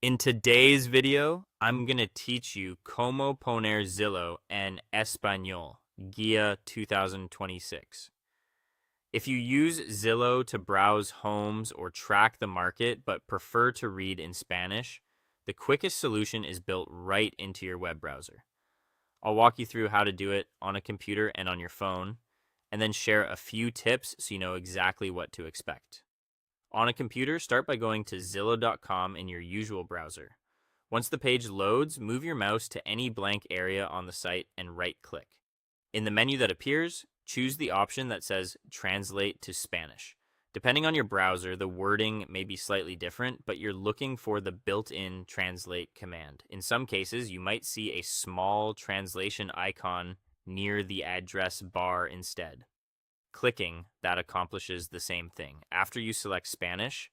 In today's video, I'm going to teach you Cómo poner Zillow en Español, Guía 2026. If you use Zillow to browse homes or track the market but prefer to read in Spanish, the quickest solution is built right into your web browser. I'll walk you through how to do it on a computer and on your phone, and then share a few tips so you know exactly what to expect. On a computer, start by going to Zillow.com in your usual browser. Once the page loads, move your mouse to any blank area on the site and right-click. In the menu that appears, choose the option that says Translate to Spanish. Depending on your browser, the wording may be slightly different, but you're looking for the built-in translate command. In some cases, you might see a small translation icon near the address bar instead. Clicking that accomplishes the same thing. After you select Spanish,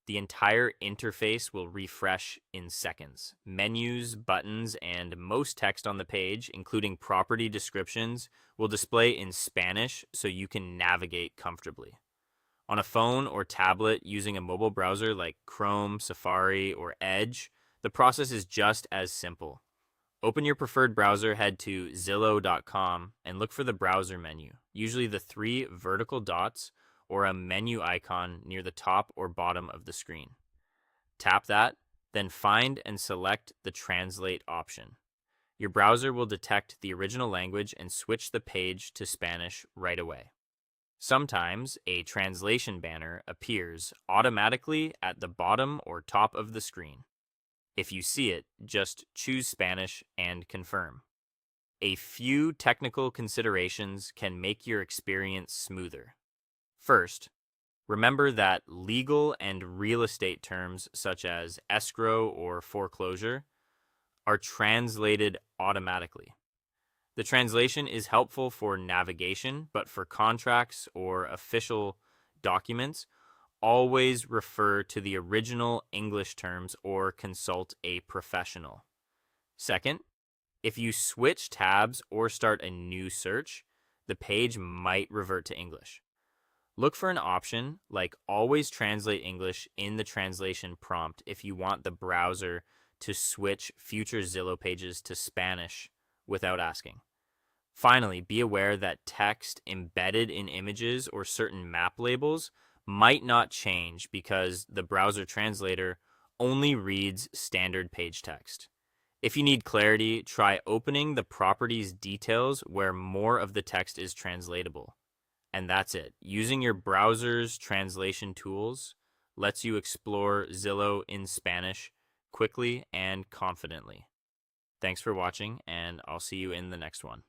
the entire interface will refresh in seconds. Menus, buttons, and most text on the page, including property descriptions, will display in Spanish so you can navigate comfortably. On a phone or tablet using a mobile browser like Chrome, Safari, or Edge, the process is just as simple. Open your preferred browser, head to Zillow.com, and look for the browser menu, usually the three vertical dots or a menu icon near the top or bottom of the screen. Tap that, then find and select the Translate option. Your browser will detect the original language and switch the page to Spanish right away. Sometimes a translation banner appears automatically at the bottom or top of the screen. If you see it, just choose Spanish and confirm. A few technical considerations can make your experience smoother. First, remember that legal and real estate terms such as escrow or foreclosure are translated automatically. The translation is helpful for navigation, but for contracts or official documents, always refer to the original English terms or consult a professional. Second, if you switch tabs or start a new search, the page might revert to English. Look for an option like Always Translate English in the translation prompt if you want the browser to switch future Zillow pages to Spanish without asking. Finally, be aware that text embedded in images or certain map labels might not change because the browser translator only reads standard page text. If you need clarity, try opening the property's details where more of the text is translatable. And that's it. Using your browser's translation tools lets you explore Zillow in Spanish quickly and confidently. Thanks for watching, and I'll see you in the next one.